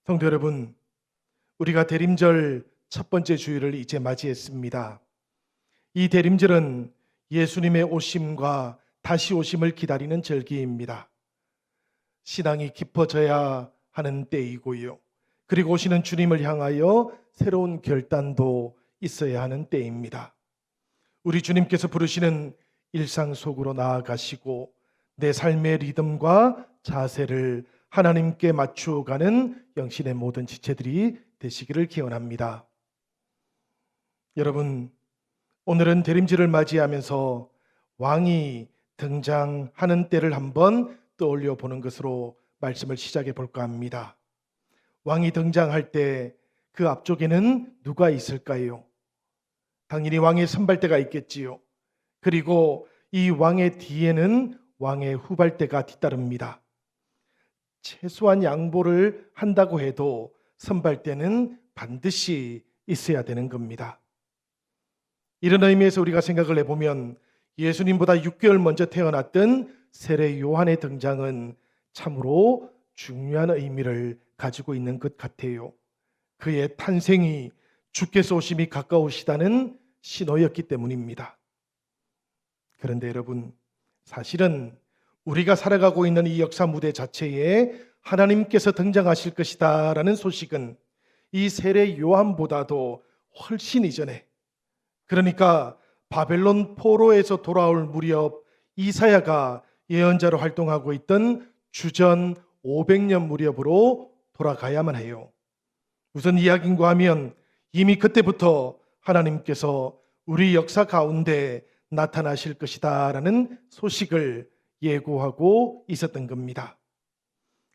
성도 여러분, 우리가 대림절 첫 번째 주일을 이제 맞이했습니다. 이 대림절은 예수님의 오심과 다시 오심을 기다리는 절기입니다. 신앙이 깊어져야 하는 때이고요. 그리고 오시는 주님을 향하여 새로운 결단도 있어야 하는 때입니다. 우리 주님께서 부르시는 일상 속으로 나아가시고 내 삶의 리듬과 자세를 하나님께 맞추어가는 영신의 모든 지체들이 되시기를 기원합니다. 여러분, 오늘은 대림절을 맞이하면서 왕이 등장하는 때를 한번 떠올려 보는 것으로 말씀을 시작해 볼까 합니다. 왕이 등장할 때 그 앞쪽에는 누가 있을까요? 당연히 왕의 선발대가 있겠지요. 그리고 이 왕의 뒤에는 왕의 후발대가 뒤따릅니다. 최소한 양보를 한다고 해도 선발대는 반드시 있어야 되는 겁니다. 이런 의미에서 우리가 생각을 해보면 예수님보다 6개월 먼저 태어났던 세례 요한의 등장은 참으로 중요한 의미를 가지고 있는 것 같아요. 그의 탄생이 주께서 오심이 가까우시다는 신호였기 때문입니다. 그런데 여러분, 사실은 우리가 살아가고 있는 이 역사 무대 자체에 하나님께서 등장하실 것이다 라는 소식은 이 세례 요한보다도 훨씬 이전에, 그러니까 바벨론 포로에서 돌아올 무렵 이사야가 예언자로 활동하고 있던 주전 500년 무렵으로 돌아가야만 해요. 무슨 이야기인가 하면 이미 그때부터 하나님께서 우리 역사 가운데 나타나실 것이다 라는 소식을 예고하고 있었던 겁니다.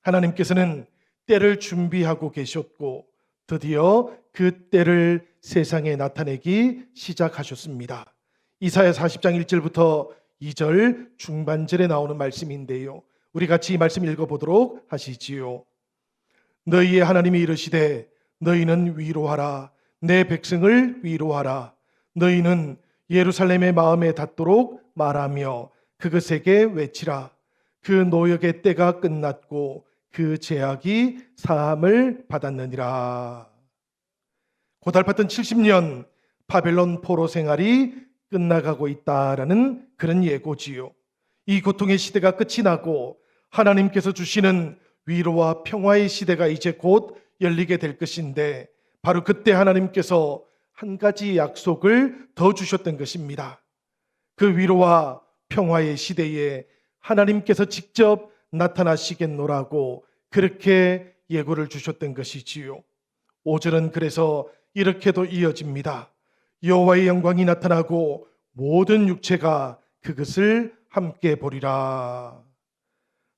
하나님께서는 때를 준비하고 계셨고 드디어 그 때를 세상에 나타내기 시작하셨습니다. 이사야 40장 1절부터 2절 중반절에 나오는 말씀인데요. 우리 같이 이 말씀 읽어보도록 하시지요. 너희의 하나님이 이르시되 너희는 위로하라. 내 백성을 위로하라. 너희는 예루살렘의 마음에 닿도록 말하며 그것에게 외치라. 그 노역의 때가 끝났고 그 죄악이 사함을 받았느니라. 고달팠던 70년 바벨론 포로 생활이 끝나가고 있다라는 그런 예고지요. 이 고통의 시대가 끝이 나고 하나님께서 주시는 위로와 평화의 시대가 이제 곧 열리게 될 것인데 바로 그때 하나님께서 한 가지 약속을 더 주셨던 것입니다. 그 위로와 평화의 시대에 하나님께서 직접 나타나시겠노라고 그렇게 예고를 주셨던 것이지요. 5절은 그래서 이렇게도 이어집니다. 여호와의 영광이 나타나고 모든 육체가 그것을 함께 보리라.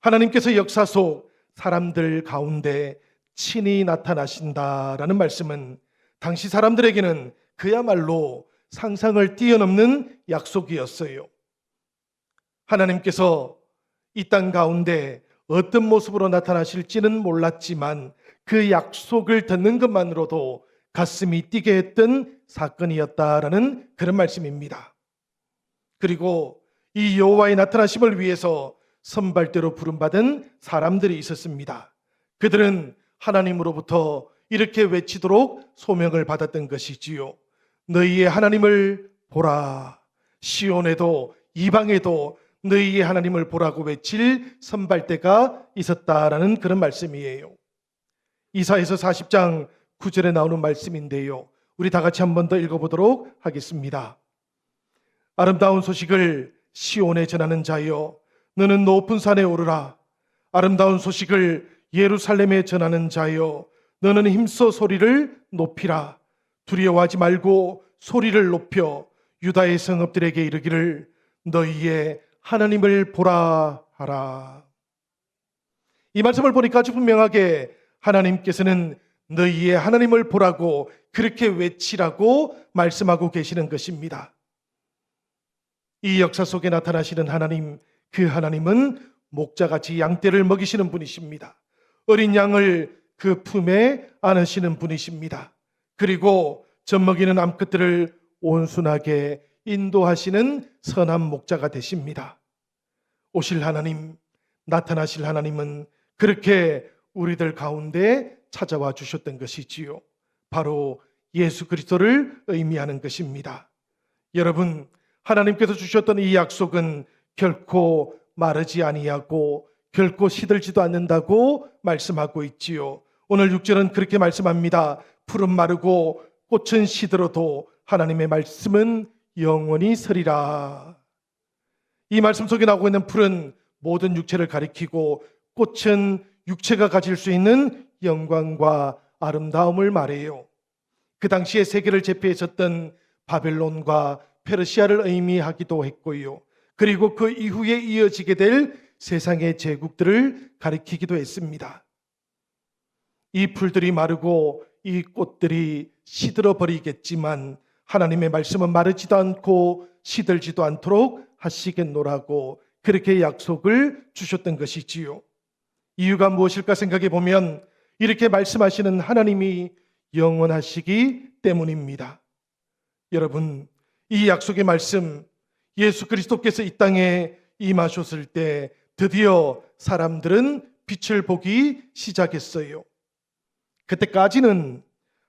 하나님께서 역사 속 사람들 가운데 친히 나타나신다라는 말씀은 당시 사람들에게는 그야말로 상상을 뛰어넘는 약속이었어요. 하나님께서 이 땅 가운데 어떤 모습으로 나타나실지는 몰랐지만 그 약속을 듣는 것만으로도 가슴이 뛰게 했던 사건이었다라는 그런 말씀입니다. 그리고 이 여호와의 나타나심을 위해서 선발대로 부름받은 사람들이 있었습니다. 그들은 하나님으로부터 이렇게 외치도록 소명을 받았던 것이지요. 너희의 하나님을 보라. 시온에도 이방에도 너희의 하나님을 보라고 외칠 선발대가 있었다라는 그런 말씀이에요. 이사야서 40장 9절에 나오는 말씀인데요. 우리 다 같이 한 번 더 읽어보도록 하겠습니다. 아름다운 소식을 시온에 전하는 자여, 너는 높은 산에 오르라. 아름다운 소식을 예루살렘에 전하는 자여, 너는 힘써 소리를 높이라. 두려워하지 말고 소리를 높여 유다의 성읍들에게 이르기를 너희의 하나님을 보라 하라. 이 말씀을 보니까 아주 분명하게 하나님께서는 너희의 하나님을 보라고 그렇게 외치라고 말씀하고 계시는 것입니다. 이 역사 속에 나타나시는 하나님, 그 하나님은 목자같이 양떼를 먹이시는 분이십니다. 어린 양을 그 품에 안으시는 분이십니다. 그리고 젖먹이는 암컷들을 온순하게 인도하시는 선한 목자가 되십니다. 오실 하나님, 나타나실 하나님은 그렇게 우리들 가운데 찾아와 주셨던 것이지요. 바로 예수 그리스도를 의미하는 것입니다. 여러분, 하나님께서 주셨던 이 약속은 결코 마르지 아니하고 결코 시들지도 않는다고 말씀하고 있지요. 오늘 6절은 그렇게 말씀합니다. 풀은 마르고 꽃은 시들어도 하나님의 말씀은 영원히 서리라. 이 말씀 속에 나오고 있는 풀은 모든 육체를 가리키고 꽃은 육체가 가질 수 있는 영광과 아름다움을 말해요. 그 당시에 세계를 제패했었던 바벨론과 페르시아를 의미하기도 했고요. 그리고 그 이후에 이어지게 될 세상의 제국들을 가리키기도 했습니다. 이 풀들이 마르고 이 꽃들이 시들어 버리겠지만 하나님의 말씀은 마르지도 않고 시들지도 않도록 하시겠노라고 그렇게 약속을 주셨던 것이지요. 이유가 무엇일까 생각해 보면 이렇게 말씀하시는 하나님이 영원하시기 때문입니다. 여러분, 이 약속의 말씀, 예수 그리스도께서 이 땅에 임하셨을 때 드디어 사람들은 빛을 보기 시작했어요. 그때까지는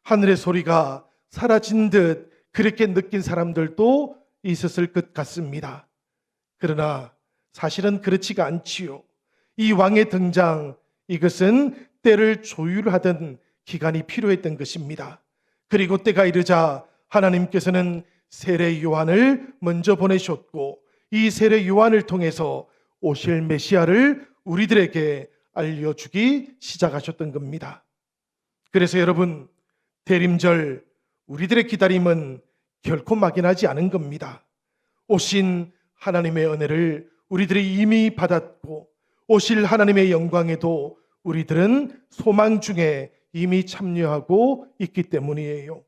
하늘의 소리가 사라진 듯 그렇게 느낀 사람들도 있었을 것 같습니다. 그러나 사실은 그렇지가 않지요. 이 왕의 등장, 이것은 때를 조율하던 기간이 필요했던 것입니다. 그리고 때가 이르자 하나님께서는 세례 요한을 먼저 보내셨고 이 세례 요한을 통해서 오실 메시아를 우리들에게 알려주기 시작하셨던 겁니다. 그래서 여러분, 대림절 우리들의 기다림은 결코 막연하지 않은 겁니다. 오신 하나님의 은혜를 우리들이 이미 받았고 오실 하나님의 영광에도 우리들은 소망 중에 이미 참여하고 있기 때문이에요.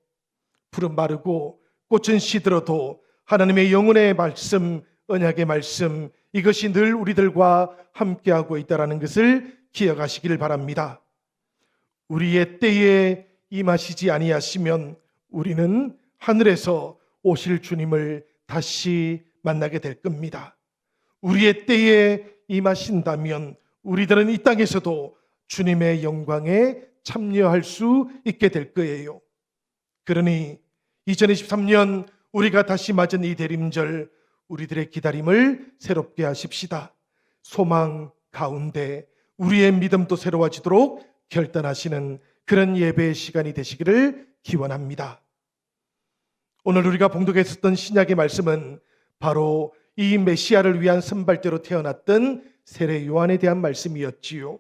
풀은 마르고 꽃은 시들어도 하나님의 영혼의 말씀, 언약의 말씀, 이것이 늘 우리들과 함께하고 있다는 것을 기억하시기를 바랍니다. 우리의 때에 임하시지 아니하시면 우리는 하늘에서 오실 주님을 다시 만나게 될 겁니다. 우리의 때에 임하신다면 우리들은 이 땅에서도 주님의 영광에 참여할 수 있게 될 거예요. 그러니 2023년 우리가 다시 맞은 이 대림절, 우리들의 기다림을 새롭게 하십시다. 소망 가운데 우리의 믿음도 새로워지도록 결단하시는 그런 예배의 시간이 되시기를 기원합니다. 오늘 우리가 봉독했었던 신약의 말씀은 바로 이 메시아를 위한 선발대로 태어났던 세례 요한에 대한 말씀이었지요.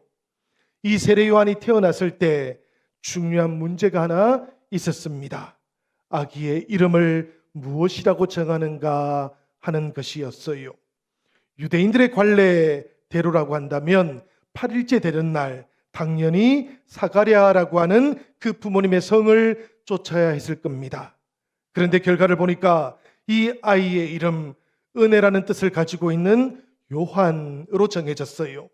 이 세례 요한이 태어났을 때 중요한 문제가 하나 있었습니다. 아기의 이름을 무엇이라고 정하는가 하는 것이었어요. 유대인들의 관례대로라고 한다면 8일째 되는 날 당연히 사가랴라고 하는 그 부모님의 성을 쫓아야 했을 겁니다. 그런데 결과를 보니까 이 아이의 이름, 은혜라는 뜻을 가지고 있는 요한으로 정해졌어요.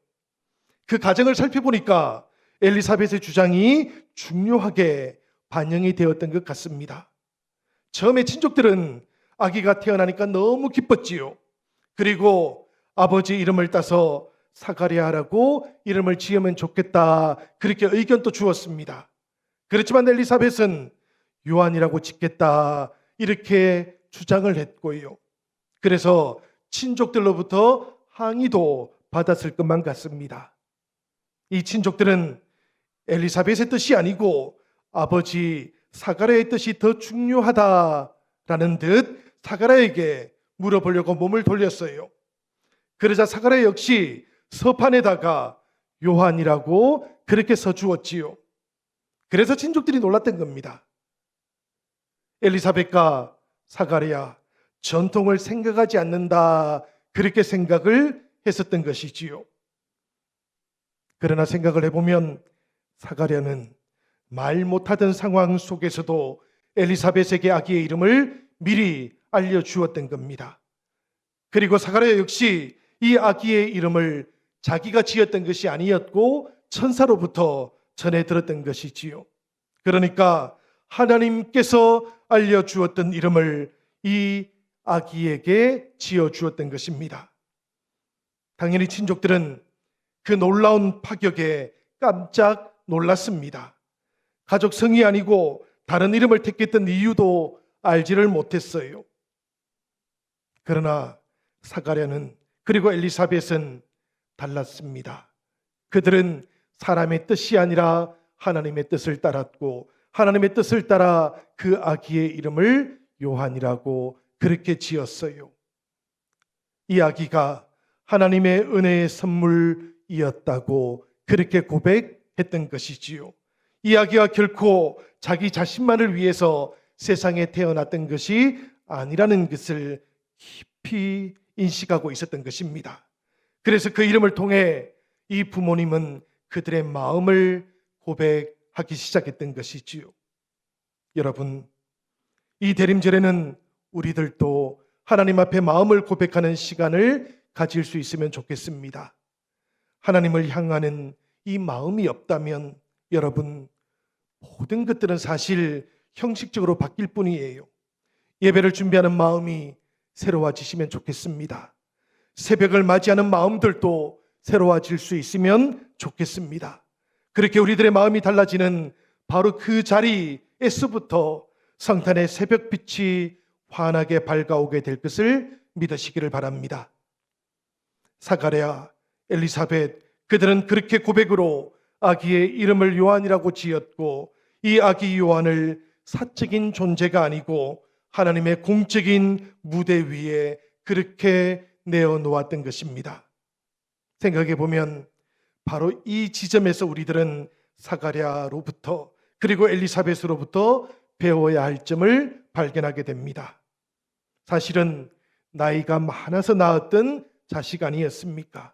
그 가정을 살펴보니까 엘리사벳의 주장이 중요하게 반영이 되었던 것 같습니다. 처음에 친족들은 아기가 태어나니까 너무 기뻤지요. 그리고 아버지 이름을 따서 사가랴라고 이름을 지으면 좋겠다, 그렇게 의견도 주었습니다. 그렇지만 엘리사벳은 요한이라고 짓겠다, 이렇게 주장을 했고요. 그래서 친족들로부터 항의도 받았을 것만 같습니다. 이 친족들은 엘리사벳의 뜻이 아니고 아버지 사가랴의 뜻이 더 중요하다라는 듯 사가랴에게 물어보려고 몸을 돌렸어요. 그러자 사가랴 역시 서판에다가 요한이라고 그렇게 써주었지요. 그래서 친족들이 놀랐던 겁니다. 엘리사벳과 사가랴, 전통을 생각하지 않는다, 그렇게 생각을 했었던 것이지요. 그러나 생각을 해보면 사가랴는 말 못하던 상황 속에서도 엘리사벳에게 아기의 이름을 미리 알려주었던 겁니다. 그리고 사가랴 역시 이 아기의 이름을 자기가 지었던 것이 아니었고 천사로부터 전해 들었던 것이지요. 그러니까 하나님께서 알려주었던 이름을 이 아기에게 지어주었던 것입니다. 당연히 친족들은 그 놀라운 파격에 깜짝 놀랐습니다. 가족 성이 아니고 다른 이름을 택했던 이유도 알지를 못했어요. 그러나 사가랴는 그리고 엘리사벳은 달랐습니다. 그들은 사람의 뜻이 아니라 하나님의 뜻을 따랐고 하나님의 뜻을 따라 그 아기의 이름을 요한이라고 그렇게 지었어요. 이 아기가 하나님의 은혜의 선물이었다고 그렇게 고백했던 것이지요. 이 아기가 결코 자기 자신만을 위해서 세상에 태어났던 것이 아니라는 것을 깊이 인식하고 있었던 것입니다. 그래서 그 이름을 통해 이 부모님은 그들의 마음을 고백하기 시작했던 것이지요. 여러분, 이 대림절에는 우리들도 하나님 앞에 마음을 고백하는 시간을 가질 수 있으면 좋겠습니다. 하나님을 향하는 이 마음이 없다면 여러분, 모든 것들은 사실 형식적으로 바뀔 뿐이에요. 예배를 준비하는 마음이 새로워지시면 좋겠습니다. 새벽을 맞이하는 마음들도 새로워질 수 있으면 좋겠습니다. 그렇게 우리들의 마음이 달라지는 바로 그 자리에서부터 성탄의 새벽빛이 환하게 밝아오게 될 것을 믿으시기를 바랍니다. 사가랴, 엘리사벳, 그들은 그렇게 고백으로 아기의 이름을 요한이라고 지었고 이 아기 요한을 사적인 존재가 아니고 하나님의 공적인 무대 위에 그렇게 내어놓았던 것입니다. 생각해 보면 바로 이 지점에서 우리들은 사가랴로부터 그리고 엘리사벳으로부터 배워야 할 점을 발견하게 됩니다. 사실은 나이가 많아서 낳았던 자식 아니었습니까?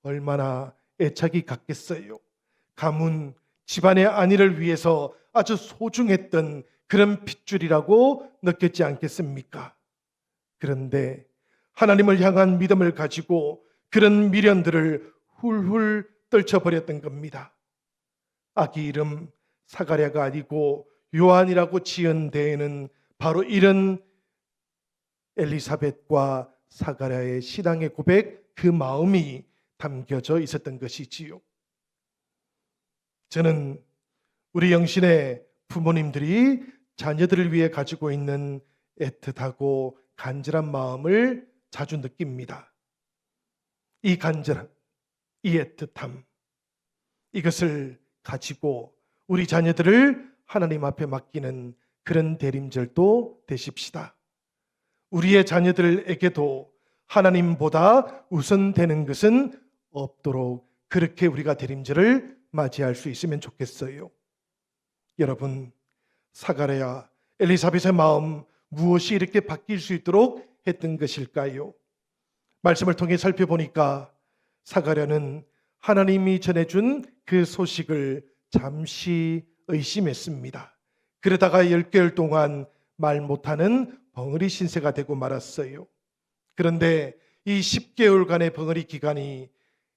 얼마나 애착이 갔겠어요. 가문, 집안의 안위를 위해서 아주 소중했던 그런 핏줄이라고 느꼈지 않겠습니까? 그런데 하나님을 향한 믿음을 가지고 그런 미련들을 훌훌 떨쳐버렸던 겁니다. 아기 이름 사가랴가 아니고 요한이라고 지은 데에는 바로 이런 엘리사벳과 사가랴의 신앙의 고백, 그 마음이 담겨져 있었던 것이지요. 저는 우리 영신의 부모님들이 자녀들을 위해 가지고 있는 애틋하고 간절한 마음을 자주 느낍니다. 이 간절함, 이 애틋함, 이것을 가지고 우리 자녀들을 하나님 앞에 맡기는 그런 대림절도 되십시다. 우리의 자녀들에게도 하나님보다 우선되는 것은 없도록 그렇게 우리가 대림절을 맞이할 수 있으면 좋겠어요. 여러분, 사가랴, 엘리사벳의 마음 무엇이 이렇게 바뀔 수 있도록 했던 것일까요? 말씀을 통해 살펴보니까 사가랴는 하나님이 전해준 그 소식을 잠시 의심했습니다. 그러다가 10개월 동안 말 못하는 벙어리 신세가 되고 말았어요. 그런데 이 10개월간의 벙어리 기간이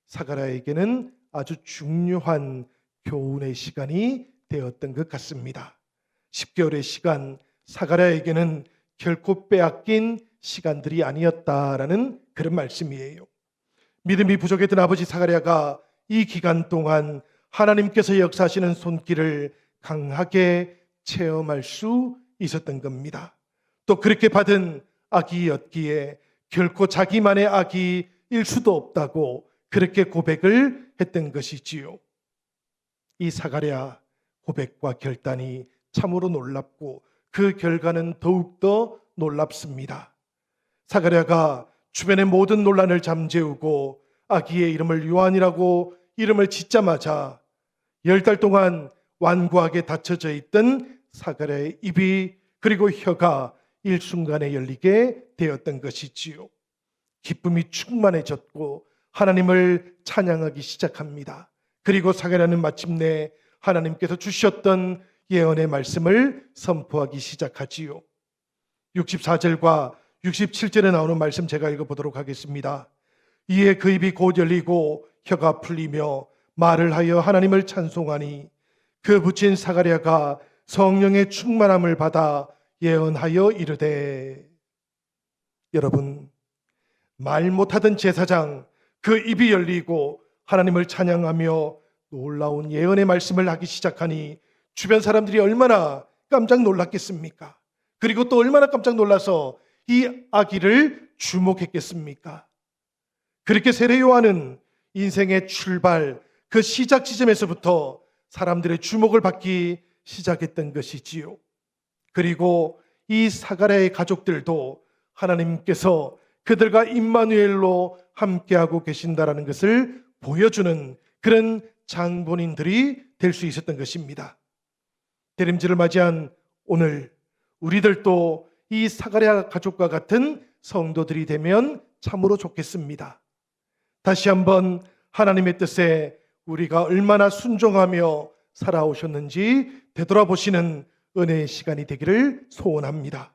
사가랴에게는 아주 중요한 교훈의 시간이 되었던 것 같습니다. 10개월의 시간, 사가랴에게는 결코 빼앗긴 시간들이 아니었다라는 그런 말씀이에요. 믿음이 부족했던 아버지 사가랴가 이 기간 동안 하나님께서 역사하시는 손길을 강하게 체험할 수 있었던 겁니다. 또 그렇게 받은 아기였기에 결코 자기만의 아기일 수도 없다고 그렇게 고백을 했던 것이지요. 이 사가랴 고백과 결단이 참으로 놀랍고 그 결과는 더욱더 놀랍습니다. 사가랴가 주변의 모든 논란을 잠재우고 아기의 이름을 요한이라고 이름을 짓자마자 10달 동안 완고하게 닫혀져 있던 사가랴의 입이 그리고 혀가 일순간에 열리게 되었던 것이지요. 기쁨이 충만해졌고 하나님을 찬양하기 시작합니다. 그리고 사가랴는 마침내 하나님께서 주셨던 예언의 말씀을 선포하기 시작하지요. 64절과 67절에 나오는 말씀 제가 읽어보도록 하겠습니다. 이에 그 입이 곧 열리고 혀가 풀리며 말을 하여 하나님을 찬송하니 그 붙인 사가랴가 성령의 충만함을 받아 예언하여 이르되. 여러분, 말 못하던 제사장 그 입이 열리고 하나님을 찬양하며 놀라운 예언의 말씀을 하기 시작하니 주변 사람들이 얼마나 깜짝 놀랐겠습니까? 그리고 또 얼마나 깜짝 놀라서 이 아기를 주목했겠습니까? 그렇게 세례 요한은 인생의 출발, 그 시작 지점에서부터 사람들의 주목을 받기 시작했던 것이지요. 그리고 이 사가랴의 가족들도 하나님께서 그들과 임마누엘로 함께하고 계신다라는 것을 보여주는 그런 장본인들이 될 수 있었던 것입니다. 대림절을 맞이한 오늘 우리들도 이 사가랴 가족과 같은 성도들이 되면 참으로 좋겠습니다. 다시 한번 하나님의 뜻에 우리가 얼마나 순종하며 살아오셨는지 되돌아보시는 은혜의 시간이 되기를 소원합니다.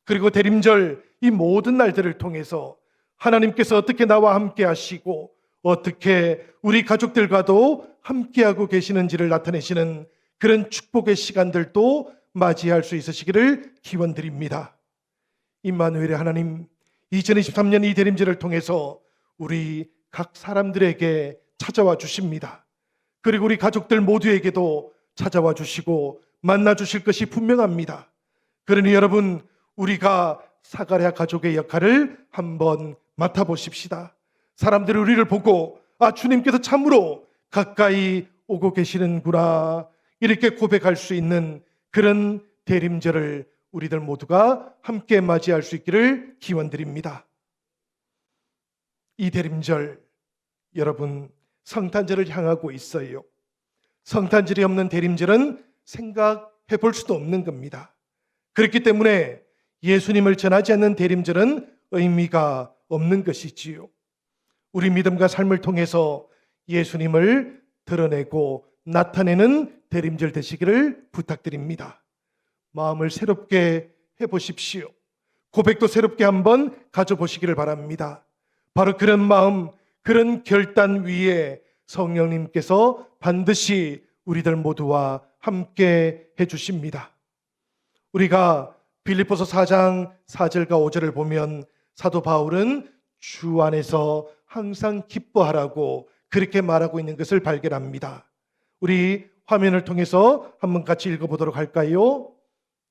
그리고 대림절 이 모든 날들을 통해서 하나님께서 어떻게 나와 함께 하시고 어떻게 우리 가족들과도 함께하고 계시는지를 나타내시는 그런 축복의 시간들도 맞이할 수 있으시기를 기원드립니다. 임마누엘의 하나님, 2023년 이 대림절을 통해서 우리 각 사람들에게 찾아와 주십니다. 그리고 우리 가족들 모두에게도 찾아와 주시고 만나 주실 것이 분명합니다. 그러니 여러분, 우리가 사가랴 가족의 역할을 한번 맡아보십시다. 사람들이 우리를 보고 주님께서 참으로 가까이 오고 계시는구나 이렇게 고백할 수 있는 그런 대림절을 우리들 모두가 함께 맞이할 수 있기를 기원드립니다. 이 대림절 여러분 성탄절을 향하고 있어요. 성탄절이 없는 대림절은 생각해 볼 수도 없는 겁니다. 그렇기 때문에 예수님을 전하지 않는 대림절은 의미가 없는 것이지요. 우리 믿음과 삶을 통해서 예수님을 드러내고 나타내는 대림절 되시기를 부탁드립니다. 마음을 새롭게 해보십시오. 고백도 새롭게 한번 가져보시기를 바랍니다. 바로 그런 마음, 그런 결단 위에 성령님께서 반드시 우리들 모두와 함께 해주십니다. 우리가 빌립보서 4장 4절과 5절을 보면 사도 바울은 주 안에서 항상 기뻐하라고 그렇게 말하고 있는 것을 발견합니다. 우리 화면을 통해서 한번 같이 읽어보도록 할까요?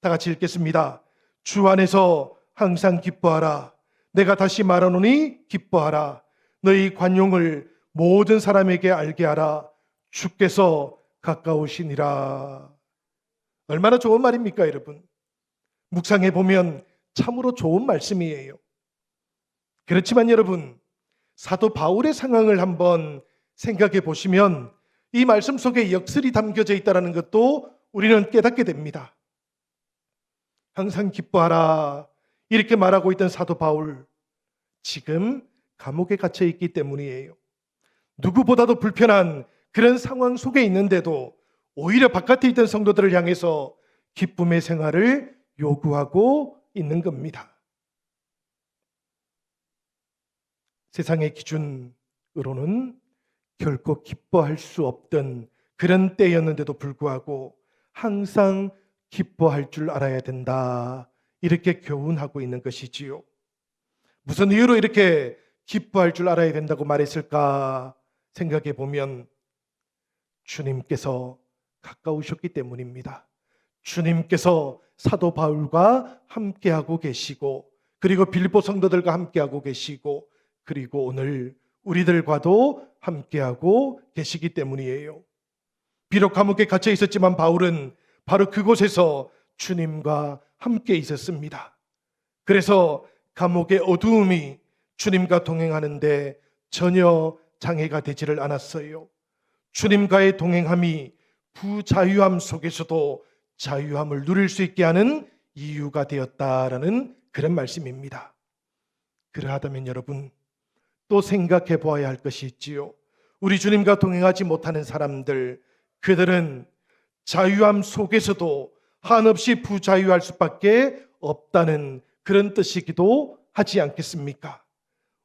다 같이 읽겠습니다. 주 안에서 항상 기뻐하라. 내가 다시 말하노니 기뻐하라. 너희 관용을 모든 사람에게 알게 하라. 주께서 가까우시니라. 얼마나 좋은 말입니까, 여러분? 묵상해 보면 참으로 좋은 말씀이에요. 그렇지만 여러분, 사도 바울의 상황을 한번 생각해 보시면 이 말씀 속에 역설이 담겨져 있다는 것도 우리는 깨닫게 됩니다. 항상 기뻐하라 이렇게 말하고 있던 사도 바울, 지금 감옥에 갇혀 있기 때문이에요. 누구보다도 불편한 그런 상황 속에 있는데도 오히려 바깥에 있던 성도들을 향해서 기쁨의 생활을 요구하고 있는 겁니다. 세상의 기준으로는 결코 기뻐할 수 없던 그런 때였는데도 불구하고 항상 기뻐할 줄 알아야 된다. 이렇게 교훈하고 있는 것이지요. 무슨 이유로 이렇게 기뻐할 줄 알아야 된다고 말했을까 생각해 보면 주님께서 가까우셨기 때문입니다. 주님께서 사도 바울과 함께하고 계시고 그리고 빌립보 성도들과 함께하고 계시고 그리고 오늘 우리들과도 함께하고 계시기 때문이에요. 비록 감옥에 갇혀 있었지만 바울은 바로 그곳에서 주님과 함께 있었습니다. 그래서 감옥의 어두움이 주님과 동행하는데 전혀 장애가 되지를 않았어요. 주님과의 동행함이 부자유함 속에서도 자유함을 누릴 수 있게 하는 이유가 되었다라는 그런 말씀입니다. 그러하다면 여러분, 또 생각해 보아야 할 것이 있지요. 우리 주님과 동행하지 못하는 사람들, 그들은 자유함 속에서도 한없이 부자유할 수밖에 없다는 그런 뜻이기도 하지 않겠습니까?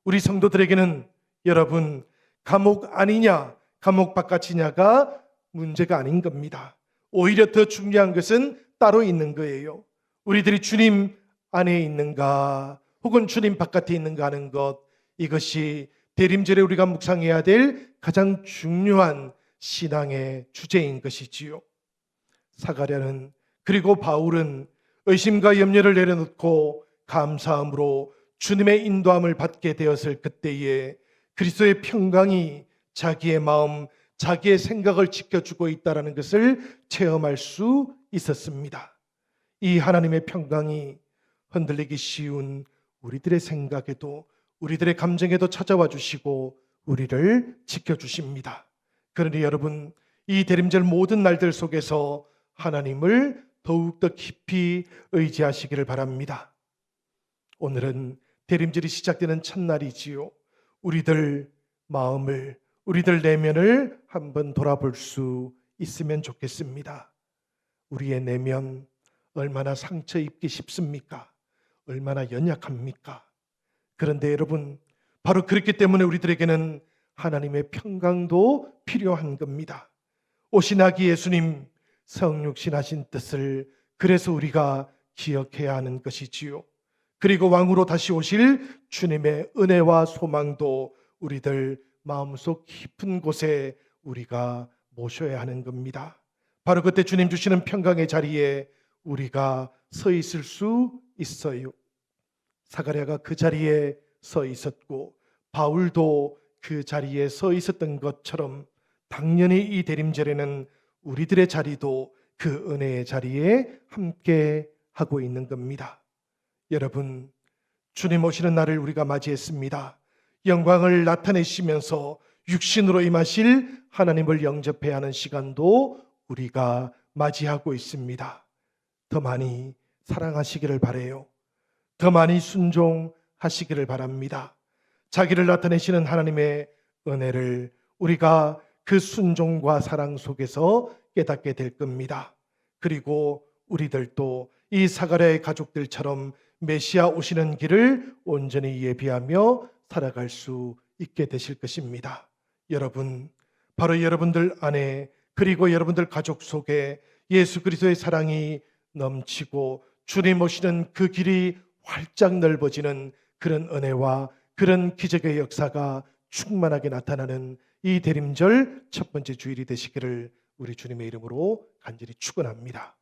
우리 성도들에게는 여러분, 감옥 아니냐 감옥 바깥이냐가 문제가 아닌 겁니다. 오히려 더 중요한 것은 따로 있는 거예요. 우리들이 주님 안에 있는가 혹은 주님 바깥에 있는가 하는 것, 이것이 대림절에 우리가 묵상해야 될 가장 중요한 신앙의 주제인 것이지요. 사가랴는 그리고 바울은 의심과 염려를 내려놓고 감사함으로 주님의 인도함을 받게 되었을 그때에 그리스도의 평강이 자기의 마음, 자기의 생각을 지켜주고 있다는 것을 체험할 수 있었습니다. 이 하나님의 평강이 흔들리기 쉬운 우리들의 생각에도, 우리들의 감정에도 찾아와 주시고 우리를 지켜주십니다. 그러니 여러분, 이 대림절 모든 날들 속에서 하나님을 더욱더 깊이 의지하시기를 바랍니다. 오늘은 대림절이 시작되는 첫날이지요. 우리들 마음을, 우리들 내면을 한번 돌아볼 수 있으면 좋겠습니다. 우리의 내면 얼마나 상처 입기 쉽습니까? 얼마나 연약합니까? 그런데 여러분, 바로 그렇기 때문에 우리들에게는 하나님의 평강도 필요한 겁니다. 오신 아기 예수님 성육신 하신 뜻을 그래서 우리가 기억해야 하는 것이지요. 그리고 왕으로 다시 오실 주님의 은혜와 소망도 우리들 마음속 깊은 곳에 우리가 모셔야 하는 겁니다. 바로 그때 주님 주시는 평강의 자리에 우리가 서 있을 수 있어요. 사가랴가 그 자리에 서 있었고 바울도 그 자리에 서 있었던 것처럼 당연히 이 대림절에는 우리들의 자리도 그 은혜의 자리에 함께 하고 있는 겁니다. 여러분, 주님 오시는 날을 우리가 맞이했습니다. 영광을 나타내시면서 육신으로 임하실 하나님을 영접해야 하는 시간도 우리가 맞이하고 있습니다. 더 많이 사랑하시기를 바라요. 더 많이 순종하시기를 바랍니다. 자기를 나타내시는 하나님의 은혜를 우리가 그 순종과 사랑 속에서 깨닫게 될 겁니다. 그리고 우리들도 이 사가랴의 가족들처럼 메시아 오시는 길을 온전히 예비하며 살아갈 수 있게 되실 것입니다. 여러분, 바로 여러분들 안에 그리고 여러분들 가족 속에 예수 그리스도의 사랑이 넘치고 주님 오시는 그 길이 활짝 넓어지는 그런 은혜와 그런 기적의 역사가 충만하게 나타나는 이 대림절 첫 번째 주일이 되시기를 우리 주님의 이름으로 간절히 축원합니다.